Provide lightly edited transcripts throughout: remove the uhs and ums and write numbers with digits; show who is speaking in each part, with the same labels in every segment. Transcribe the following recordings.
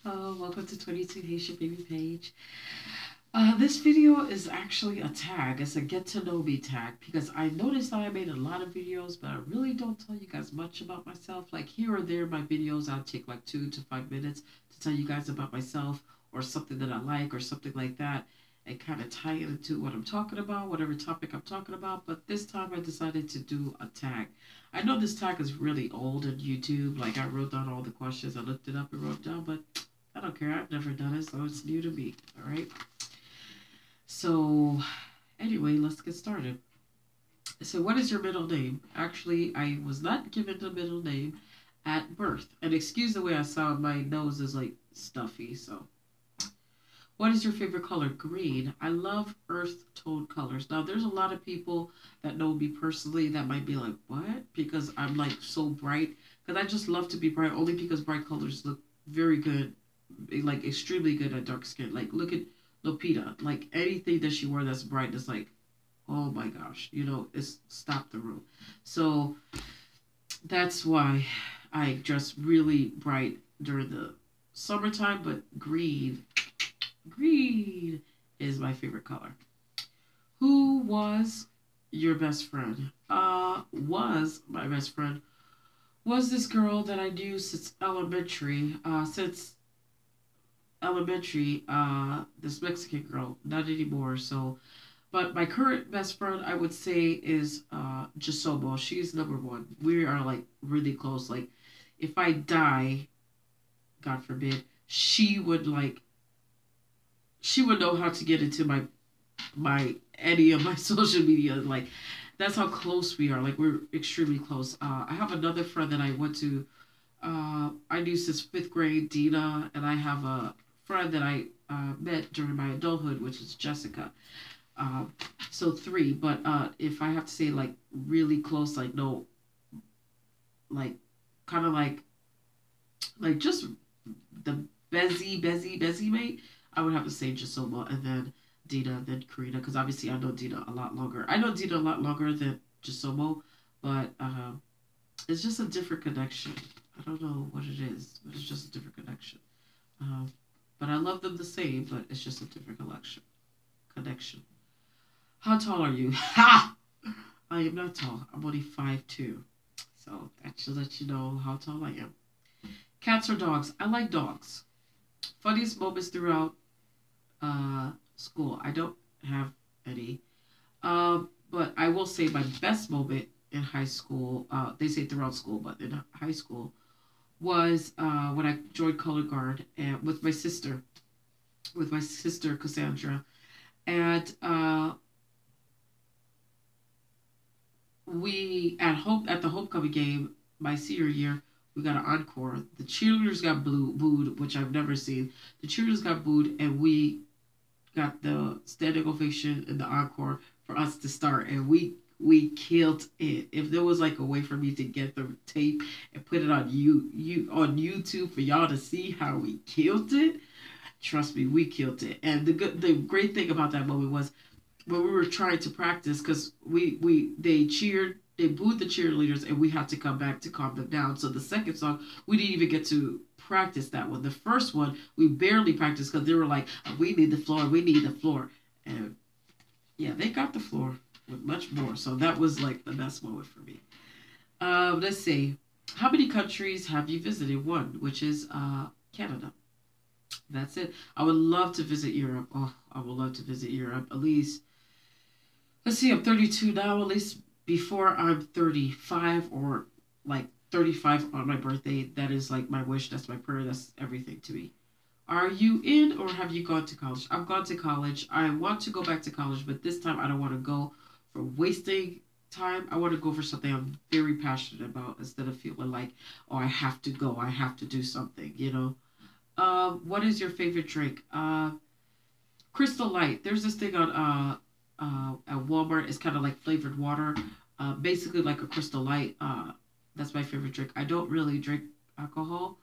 Speaker 1: Welcome to 22 Haitian Baby Page. This video is actually a tag. It's a get to know me tag because I noticed that I made a lot of videos, but I really don't tell you guys much about myself. Like here or there, my videos, I'll take like 2 to 5 minutes to tell you guys about myself or something that I like or something like that and kind of tie it into what I'm talking about, whatever topic I'm talking about. But this time I decided to do a tag. I know this tag is really old on YouTube. Like I wrote down all the questions, I looked it up and wrote down, but I don't care. I've never done it, so it's new to me. All right. So, anyway, let's get started. So, what is your middle name? Actually, I was not given a middle name at birth. And excuse the way I sound, my nose is like stuffy. So, what is your favorite color? Green. I love earth tone colors. Now, there's a lot of people that know me personally that might be like, what? Because I'm like so bright. Because I just love to be bright, only because bright colors look very good, like extremely good at dark skin. Like look at Lupita. Like anything that she wore that's bright is like, oh my gosh, it's stop the room. So that's why I dress really bright during the summertime. But green is my favorite color. Who was your best friend? Was my best friend was this girl that I knew since elementary. This Mexican girl, not anymore. So, but my current best friend, I would say, is Jasobo. She's number one. We are like really close. Like, if I die, God forbid, she would know how to get into my any of my social media. Like, that's how close we are. Like, we're extremely close. I have another friend that I went to. I knew since 5th grade, Dina, and I have a friend that I met during my adulthood, which is Jessica. So 3. But if I have to say like really close, like no, like kind of like just the Bezzy mate, I would have to say Jasoba and then Dina, then Karina, because obviously I know Dina a lot longer. I know Dina a lot longer than Jasobo, but it's just a different connection. I don't know what it is, but it's just a different connection. But I love them the same, but it's just a different connection. How tall are you? Ha! I am not tall. I'm only 5'2". So that should let you know how tall I am. Cats or dogs? I like dogs. Funniest moments throughout school. I don't have any. But I will say my best moment in high school, they say throughout school, but in high school, was when I joined Color Guard and with my sister Cassandra, and we at the homecoming game my senior year, we got an encore. The cheerleaders got booed, which I've never seen. The cheerleaders got booed, and we got the standing ovation in the encore for us to start, and we killed it. If there was like a way for me to get the tape and put it on on YouTube for y'all to see how we killed it, trust me, we killed it. And the great thing about that moment was when we were trying to practice, because they booed the cheerleaders and we had to come back to calm them down. So the second song, we didn't even get to practice that one. The first one, we barely practiced because they were like, oh, we need the floor. And yeah, they got the floor with much more. So that was like the best moment for me. Let's see. How many countries have you visited? 1, which is Canada. That's it. I would love to visit Europe. Oh, I would love to visit Europe. At least, let's see, I'm 32 now. At least before I'm 35 or like 35 on my birthday. That is like my wish. That's my prayer. That's everything to me. Are you in or have you gone to college? I've gone to college. I want to go back to college, but this time I don't want to go for wasting time. I want to go for something I'm very passionate about instead of feeling like, oh, I have to go. I have to do something, What is your favorite drink? Crystal Light. There's this thing on at Walmart. It's kind of like flavored water. Basically like a Crystal Light. That's my favorite drink. I don't really drink alcohol.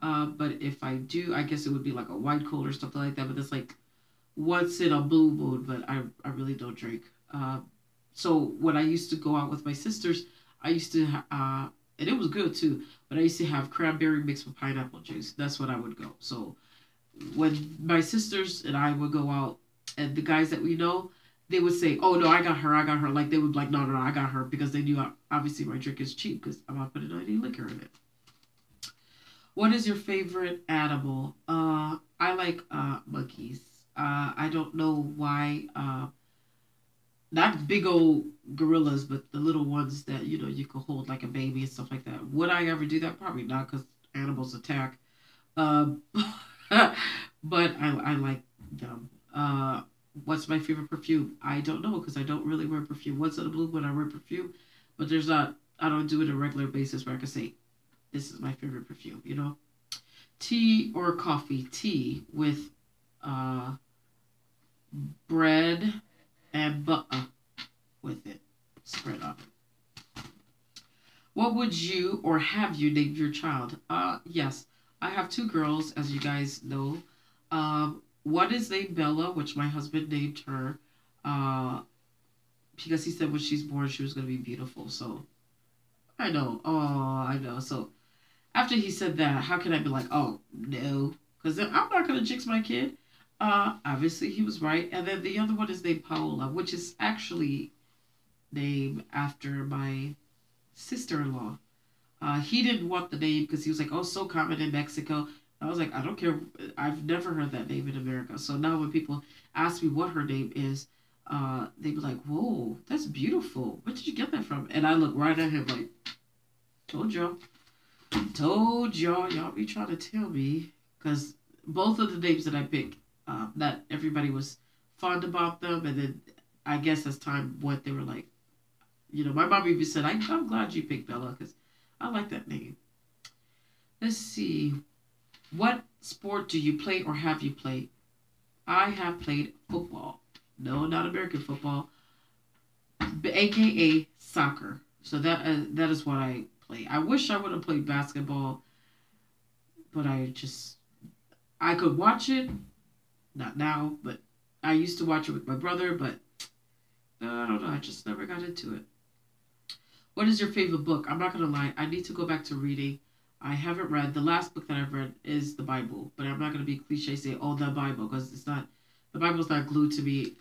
Speaker 1: But if I do, I guess it would be like a White Cool or something like that. But that's like once in a blue moon. But I really don't drink. So when I used to go out with my sisters, I used to and it was good too. But I used to have cranberry mixed with pineapple juice. That's what I would go. So when my sisters and I would go out, and the guys that we know, they would say, "Oh no, I got her, I got her." Like they would be like, "No, no, no, I got her," because they knew obviously my drink is cheap because I'm not putting any liquor in it. What is your favorite animal? I like monkeys. I don't know why. Not big old gorillas, but the little ones that you could hold like a baby and stuff like that. Would I ever do that? Probably not, because animals attack. Um, but I like them. What's my favorite perfume? I don't know, because I don't really wear perfume. Once in a blue moon I wear perfume, but there's not. I don't do it on a regular basis where I can say this is my favorite perfume. Tea or coffee? Tea with uh, bread and butter with it spread on it. What would you or have you named your child? Yes, I have two girls, as you guys know. One is named Bella, which my husband named her, because he said when she's born she was going to be beautiful. So I know. Oh, I know. So after he said that, how can I be like, oh no? Because I'm not going to jinx my kid. Obviously he was right. And then the other one is named Paola, which is actually named after my sister-in-law. He didn't want the name because he was like, oh, so common in Mexico. I was like, I don't care. I've never heard that name in America. So now when people ask me what her name is, they be like, whoa, that's beautiful. Where did you get that from? And I look right at him like, told y'all. Told y'all. Y'all be trying to tell me. Because both of the names that I picked, not everybody was fond about them. And then I guess as time went, they were like, my mom even said, I'm glad you picked Bella because I like that name. Let's see. What sport do you play or have you played? I have played football. No, not American football. AKA soccer. So that is what I play. I wish I would have played basketball, but I could watch it. Not now, but I used to watch it with my brother, but I don't know. I just never got into it. What is your favorite book? I'm not going to lie. I need to go back to reading. I haven't read. The last book that I've read is the Bible. But I'm not going to be cliche say, oh, the Bible. Because it's not. The Bible's not glued to me.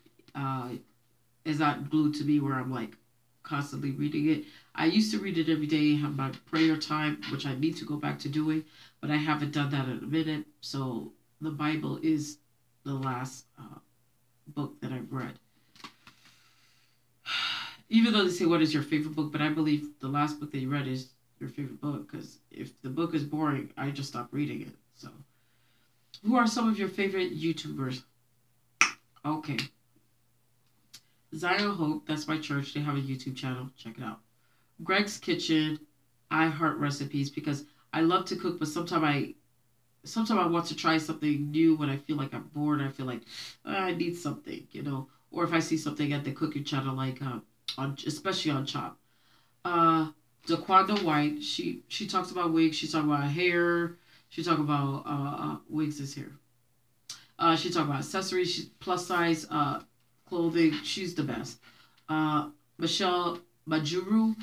Speaker 1: It's not glued to me where I'm like constantly reading it. I used to read it every day. Have my prayer time, which I need to go back to doing. But I haven't done that in a minute. So the Bible is the last book that I've read. Even though they say, what is your favorite book? But I believe the last book that you read is your favorite book. Because if the book is boring, I just stop reading it. So, who are some of your favorite YouTubers? Okay. Zion Hope, that's my church. They have a YouTube channel. Check it out. Greg's Kitchen. I heart recipes because I love to cook, but sometimes I want to try something new when I feel like I'm bored. I feel like I need something, Or if I see something at the cooking channel, like especially on Chop. Daquanda White, she talks about wigs. She talks about hair. She talks about wigs is hair. She talks about accessories. She's plus size clothing. She's the best. Michelle Majuru,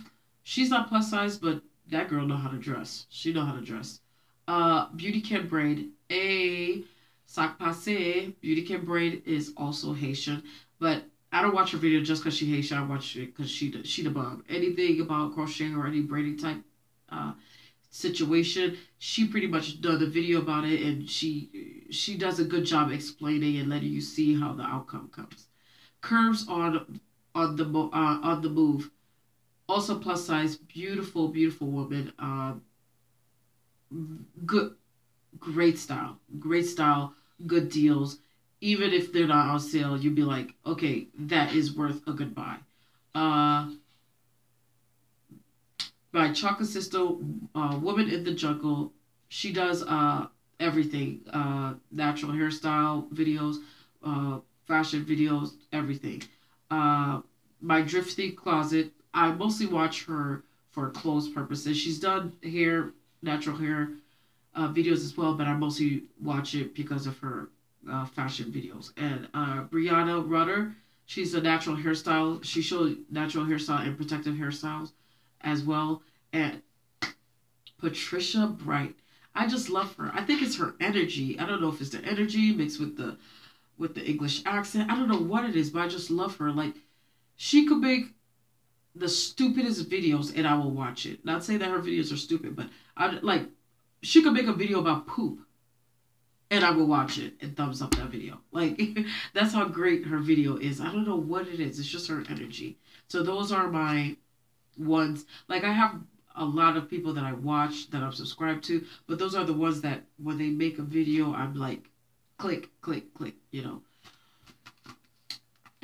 Speaker 1: she's not plus size, but that girl know how to dress. She know how to dress. Beauty Can Braid, Sac Passe. Beauty Can Braid is also Haitian, but I don't watch her video just because she Haitian. I watch it because she the bomb. Anything about crocheting or any braiding type situation, she pretty much done a video about it, and she does a good job explaining and letting you see how the outcome comes. Curves on the move. Also plus size, beautiful woman. Great style, good deals. Even if they're not on sale, you'd be like, okay, that is worth a good buy. By Chocolate Sister, Woman in the Jungle. She does everything. Natural hairstyle videos, fashion videos, everything. My Drifty Closet. I mostly watch her for clothes purposes. She's done natural hair videos as well, but I mostly watch it because of her fashion videos. And Brianna Rudder, she's a natural hairstyle. She shows natural hairstyle and protective hairstyles as well. And Patricia Bright, I just love her. I think it's her energy. I don't know if it's the energy mixed with the English accent. I don't know what it is, but I just love her. Like, she could make the stupidest videos and I will watch it. Not saying that her videos are stupid, but I like, she could make a video about poop and I will watch it and thumbs up that video. Like, that's how great her video is. I don't know what it is. It's just her energy. So those are my ones. Like, I have a lot of people that I watch that I'm subscribed to, but those are the ones that when they make a video, I'm like, click, click, click, you know.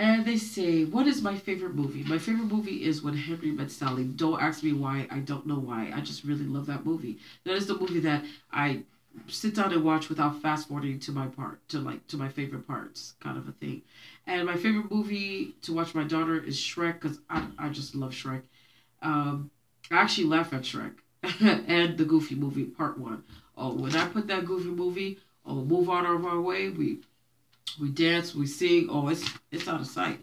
Speaker 1: And they say, what is my favorite movie? My favorite movie is When Henry Met Sally. Don't ask me why. I don't know why. I just really love that movie. That is the movie that I sit down and watch without fast forwarding to my part, to my favorite parts, kind of a thing. And my favorite movie to watch my daughter is Shrek, because I just love Shrek. I actually laugh at Shrek and the Goofy movie, part 1. Oh, when I put that Goofy movie, oh, Move Out of Our Way, we dance, we sing. Oh, it's out of sight.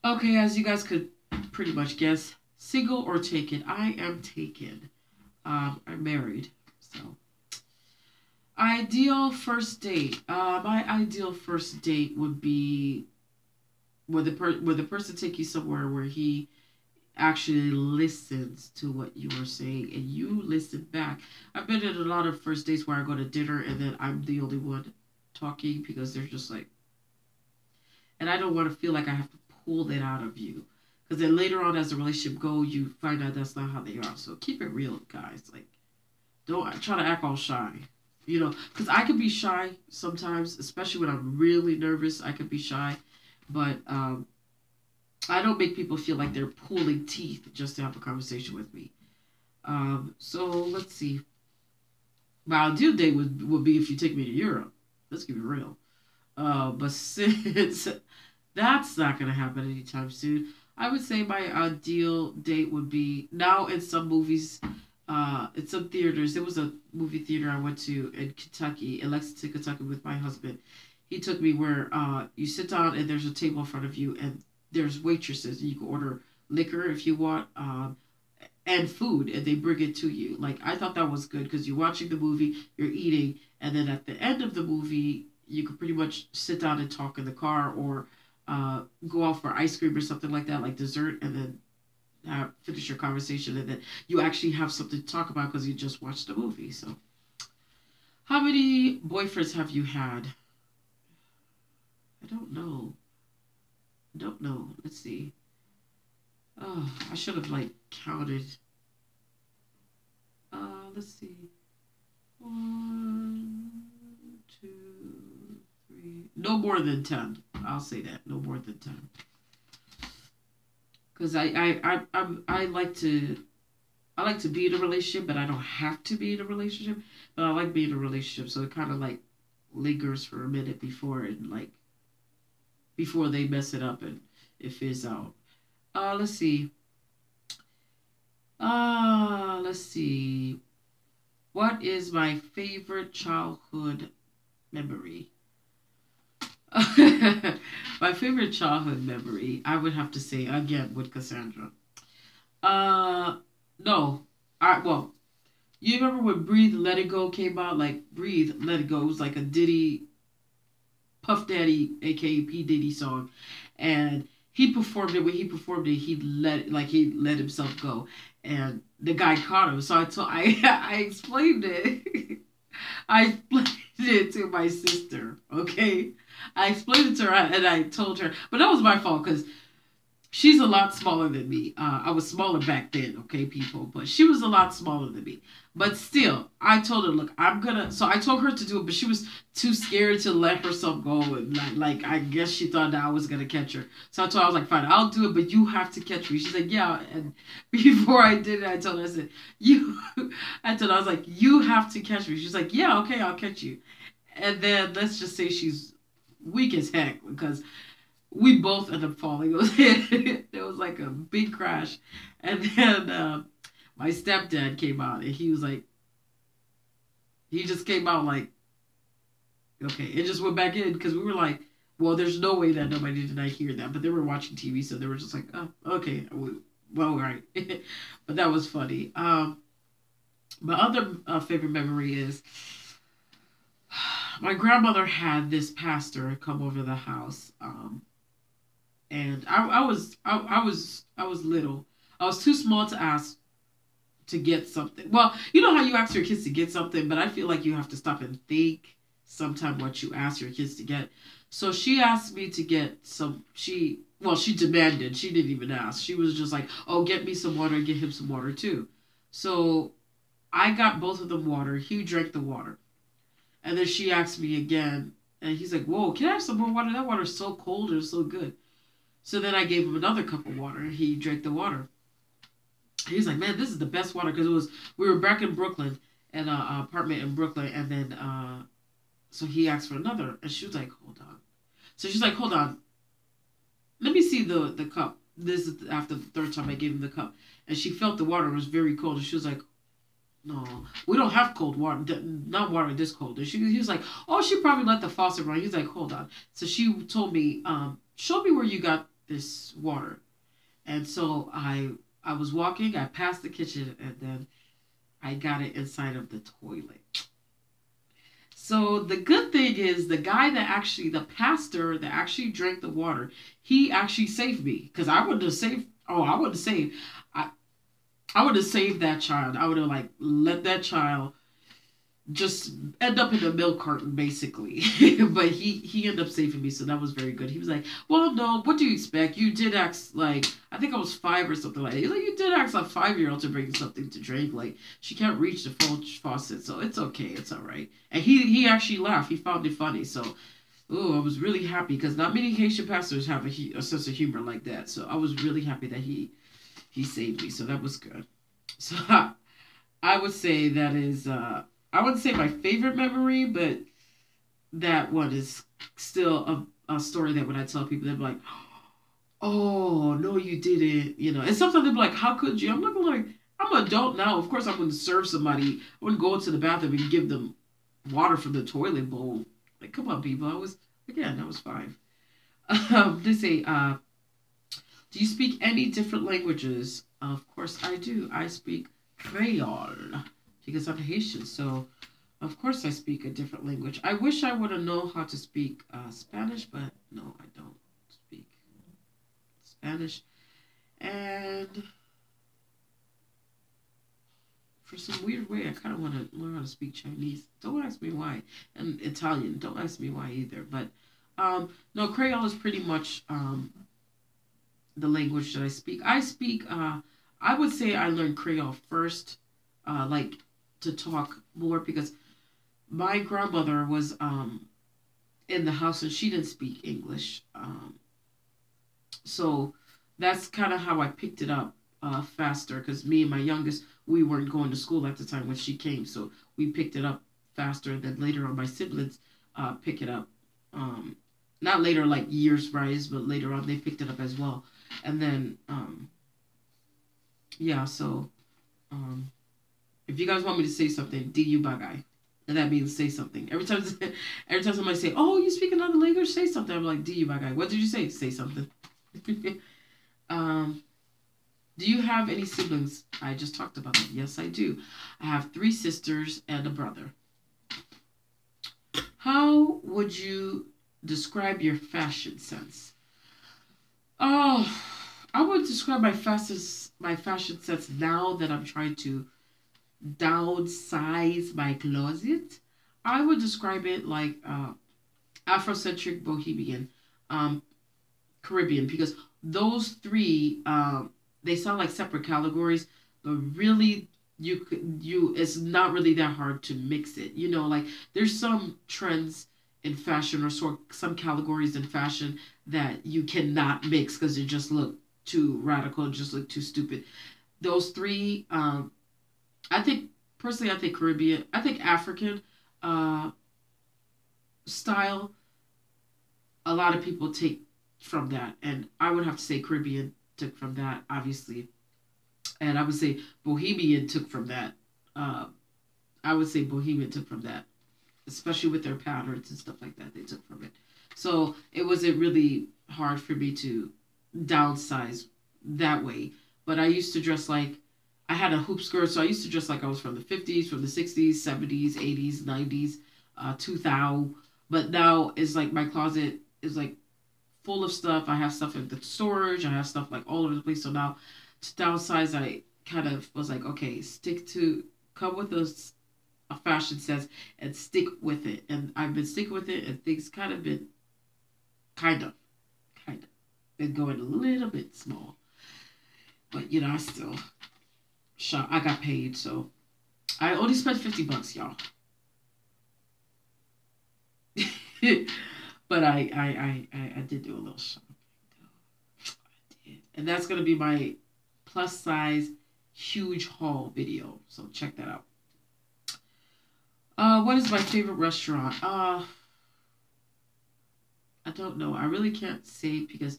Speaker 1: Okay, as you guys could pretty much guess, single or taken? I am taken. I'm married, so. Ideal first date. My ideal first date would be where the person take you somewhere where he actually listens to what you are saying and you listen back. I've been in a lot of first dates where I go to dinner and then I'm the only one talking because they're just like, and I don't want to feel like I have to pull that out of you, because then later on as the relationship go, you find out that's not how they are. So keep it real, guys. Like, don't try to act all shy, you know, because I can be shy sometimes, especially when I'm really nervous. I can be shy, but I don't make people feel like they're pulling teeth just to have a conversation with me. So let's see. My ideal date would be if you take me to Europe. Let's keep it real. But since that's not going to happen anytime soon, I would say my ideal date would be, now in some movies, in some theaters. There was a movie theater I went to in Kentucky, in Lexington, Kentucky, with my husband. He took me where you sit down and there's a table in front of you and there's waitresses. You can order liquor if you want, and food, and they bring it to you. Like, I thought that was good because you're watching the movie, you're eating, and then at the end of the movie, you could pretty much sit down and talk in the car or go out for ice cream or something like that, like dessert, and then finish your conversation, and then you actually have something to talk about because you just watched the movie. So, how many boyfriends have you had? I don't know. Let's see. Oh, I should have like counted. Let's see. 1, 2, 3. No more than 10. I'll say that. No more than 10. Because I like to be in a relationship, but I don't have to be in a relationship. But I like being in a relationship, so it kind of like lingers for a minute before they mess it up and it fizzes out. Let's see. Let's see. What is my favorite childhood memory? My favorite childhood memory, I would have to say, again, with Cassandra. No. Well, you remember when Breathe, Let It Go came out? Like, Breathe, Let It Go. It was like a Diddy, Puff Daddy, aka P. Diddy song. And he performed it. When he performed it, he let himself go. And the guy caught him. So I explained it. I explained it to my sister, okay? I explained it to her and I told her. But that was my fault because she's a lot smaller than me. I was smaller back then, okay, people? But she was a lot smaller than me. But still, I told her, look, so I told her to do it, but she was too scared to let herself go. And like I guess she thought that I was going to catch her. So I was like, fine, I'll do it, but you have to catch me. She's like, yeah. And before I did it, I told her, I was like, you have to catch me. She's like, yeah, okay, I'll catch you. And then let's just say she's weak as heck because we both ended up falling. It was like a big crash. And then my stepdad came out and he was like, he just came out like, okay, it just went back in because we were like, well, there's no way that nobody did not hear that. But they were watching TV, so they were just like, oh, okay, well, all right. But that was funny. My other favorite memory is my grandmother had this pastor come over the house, and I was little. I was too small to ask to get something. Well, you know how you ask your kids to get something, but I feel like you have to stop and think sometime what you ask your kids to get. So she asked me to get some. She demanded. She didn't even ask. She was just like, "Oh, get me some water. Get him some water too." So I got both of them water. He drank the water. And then she asked me again, and he's like, "Whoa, can I have some more water? That water's so cold and so good." So then I gave him another cup of water, and he drank the water. He's like, "Man, this is the best water," because we were back in Brooklyn, in an apartment in Brooklyn, and then so he asked for another, and she was like, "Hold on." So she's like, "Hold on, let me see the cup." This is after the third time I gave him the cup, and she felt the water was very cold, and she was like, "No, we don't have cold water. Not water this cold." And he was like, "Oh, she probably let the faucet run." He's like, "Hold on." So she told me, "Show me where you got this water." And so I was walking. I passed the kitchen, and then I got it inside of the toilet. So the good thing is the pastor that actually drank the water, he actually saved me because I wouldn't have saved. Oh, I wouldn't have saved. I would have saved that child. I would have like let that child just end up in a milk carton basically. But he ended up saving me, so that was very good. He was like, "Well, no, what do you expect? You did ask like I think I was 5 or something like that. He's like, you did ask a 5-year-old to bring something to drink. Like she can't reach the faucet, so it's okay, it's all right." And he actually laughed. He found it funny. So oh, I was really happy because not many Haitian pastors have a sense of humor like that. So I was really happy that he saved me. So that was good. So I would say that is I wouldn't say my favorite memory, but that one is still a story that when I tell people, they're like, "Oh no, you didn't," you know. And sometimes they're like, "How could you?" I'm not like, I'm an adult now. Of course, I'm going to serve somebody. I wouldn't go into the bathroom and give them water from the toilet bowl. Like, come on, people. I was 5. They say, "Do you speak any different languages?" Of course, I do. I speak Creole because I'm Haitian. So, of course, I speak a different language. I wish I would have known how to speak Spanish, but no, I don't speak Spanish. And for some weird way, I kind of want to learn how to speak Chinese. Don't ask me why. And Italian. Don't ask me why either. But no, Creole is pretty much the language that I speak. I would say I learned Creole first, like to talk more because my grandmother was in the house and she didn't speak English. So that's kind of how I picked it up faster because me and my youngest, we weren't going to school at the time when she came. So we picked it up faster. And then later on, my siblings pick it up. Not later, like years rise, but later on, they picked it up as well. And then, yeah, so if you guys want me to say something, "Di bagay." And that means say something. Every time somebody say, "Oh, you speak another language," say something. I'm like, "Di bagay." What did you say? Say something. um, do you have any siblings? I just talked about that. Yes, I do. I have 3 sisters and a brother. How would you describe your fashion sense? Oh, I would describe my fashion sense now that I'm trying to downsize my closet. I would describe it like Afrocentric Bohemian, um, Caribbean, because those 3 they sound like separate categories, but really you it's not really that hard to mix it. You know, like there's some trends in fashion or some categories in fashion that you cannot mix because they just look too radical, just look too stupid. Those 3, I think personally, I think Caribbean, I think African uh, style. A lot of people take from that, and I would have to say Caribbean took from that, obviously, and I would say Bohemian took from that. Uh, I would say Bohemian took from that, especially with their patterns and stuff like that. They took from it, so it wasn't really hard for me to downsize that way. But I used to dress like I had a hoop skirt, so I used to dress like I was from the 50s, from the 60s, 70s, 80s, 90s, 2000. But now it's like my closet is like full of stuff. I have stuff in the storage. I have stuff like all over the place. So now to downsize, I kind of was like, okay, come with a fashion sense and stick with it. And I've been sticking with it, and things kind of, been going a little bit small. But I still shop. I got paid, so I only spent $50, y'all. But I did do a little shopping. I did, and that's gonna be my plus size huge haul video. So check that out. What is my favorite restaurant? I don't know. I really can't say because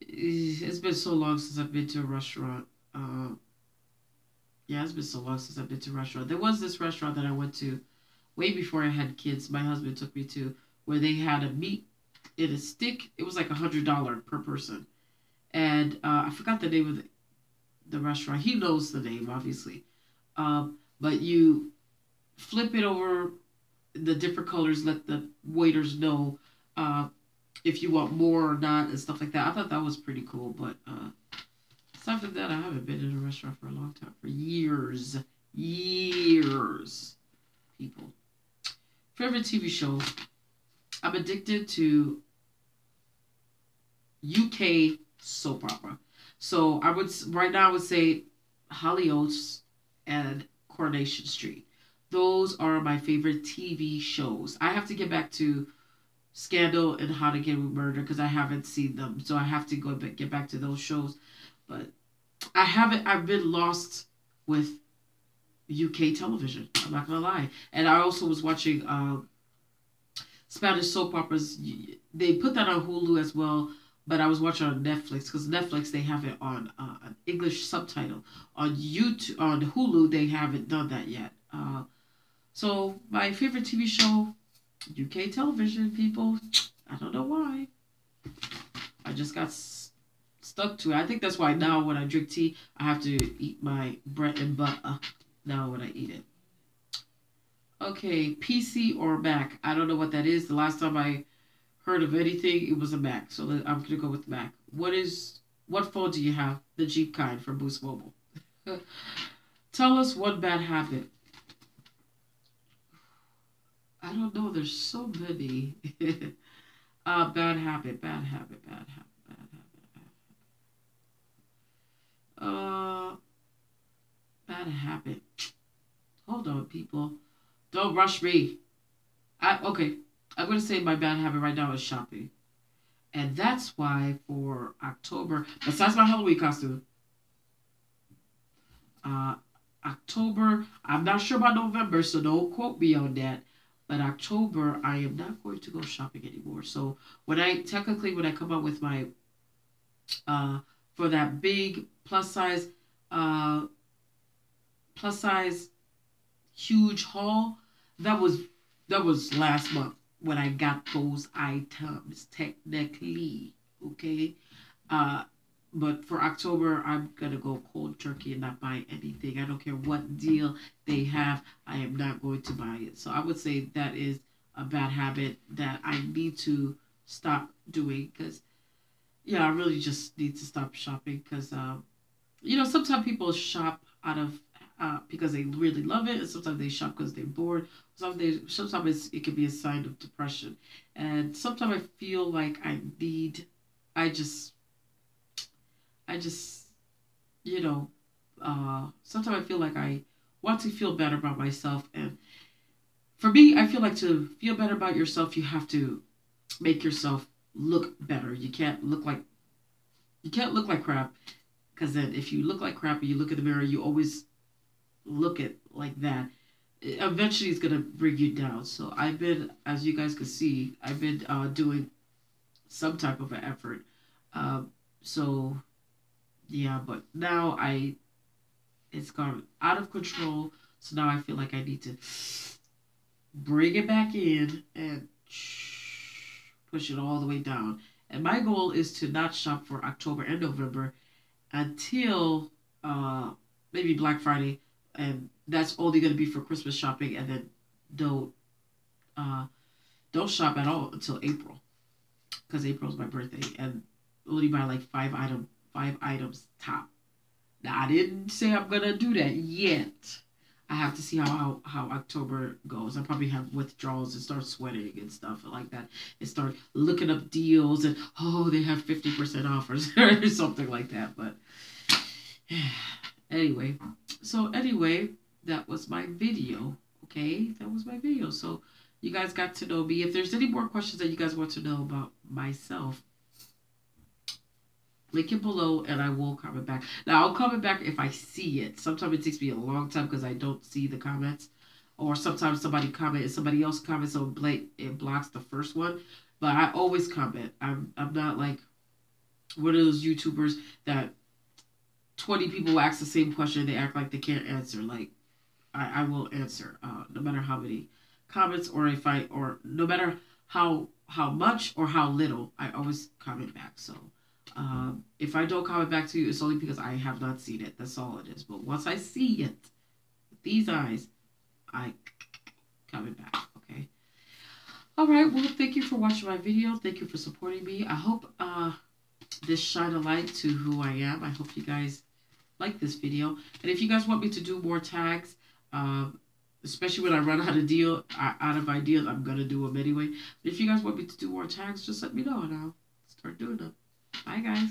Speaker 1: it's been so long since I've been to a restaurant. Yeah, it's been so long since I've been to a restaurant. There was this restaurant that I went to way before I had kids. My husband took me to where they had a meat in a stick. It was like $100 per person, and I forgot the name of the restaurant. He knows the name, obviously. But you flip it over the different colors, let the waiters know if you want more or not and stuff like that. I thought that was pretty cool. But aside from that, I haven't been in a restaurant for a long time, for years. Years, people. Favorite TV show? I'm addicted to UK soap opera. So right now I would say Hollyoaks and Coronation Street. Those are my favorite TV shows. I have to get back to Scandal and How to Get Away with Murder because I haven't seen them. So I have to get back to those shows. But I've been lost with UK television. I'm not gonna lie. And I also was watching Spanish soap operas. They put that on Hulu as well, but I was watching on Netflix because Netflix they have it on an English subtitle. On YouTube, on Hulu, they haven't done that yet. So my favorite TV show, UK television, people. I don't know why. I just got stuck to it. I think that's why now when I drink tea, I have to eat my bread and butter now when I eat it. Okay, PC or Mac. I don't know what that is. The last time I heard of anything, it was a Mac. So I'm going to go with Mac. What phone do you have? The Jeep kind from Boost Mobile. Tell us one bad habit. I don't know. There's so many. Bad habit, bad habit, bad habit, bad habit, bad habit. Bad habit. Hold on, people. Don't rush me. Okay. I'm going to say my bad habit right now is shopping. And that's why for October, besides my Halloween costume, October, I'm not sure about November, so don't quote me on that. But October, I am not going to go shopping anymore. So when I come out with my, for that big plus size, huge haul, that was last month when I got those items technically, okay? But for October, I'm going to go cold turkey and not buy anything. I don't care what deal they have. I am not going to buy it. So I would say that is a bad habit that I need to stop doing because, yeah, I really just need to stop shopping because, sometimes people shop out of because they really love it, and sometimes they shop because they're bored. Sometimes it can be a sign of depression, and sometimes I feel like I just, sometimes I feel like I want to feel better about myself, and for me, I feel like to feel better about yourself, you have to make yourself look better. You can't look like crap, because then if you look like crap and you look in the mirror, you always look at like that, eventually it's gonna bring you down. So I've been, as you guys can see, I've been doing some type of an effort. So yeah, but now it's gone out of control. So now I feel like I need to bring it back in and push it all the way down. And my goal is to not shop for October and November until maybe Black Friday, and that's only going to be for Christmas shopping, and then don't uh, don't shop at all until April, because April's my birthday, and only buy like five items top. Now I didn't say I'm gonna do that yet. I have to see how October goes. I probably have withdrawals and start sweating and stuff like that. And start looking up deals and oh they have 50% offers or something like that. But anyway, that was my video. Okay, that was my video. So you guys got to know me. If there's any more questions that you guys want to know about myself, link it below and I will comment back. Now, I'll comment back if I see it. Sometimes it takes me a long time because I don't see the comments. Or sometimes somebody comment and somebody else comments, so it blocks the first one. But I always comment. I'm not like one of those YouTubers that 20 people ask the same question. They act like they can't answer. Like, I will answer no matter how many comments or no matter how much or how little, I always comment back. So if I don't comment back to you, it's only because I have not seen it. That's all it is. But once I see it with these eyes, I comment back. Okay. All right. Well, thank you for watching my video. Thank you for supporting me. I hope this shine a light to who I am. I hope you guys like this video. And if you guys want me to do more tags, especially when I run out of ideas, I'm gonna do them anyway. But if you guys want me to do more tags, just let me know and I'll start doing them. Bye, guys.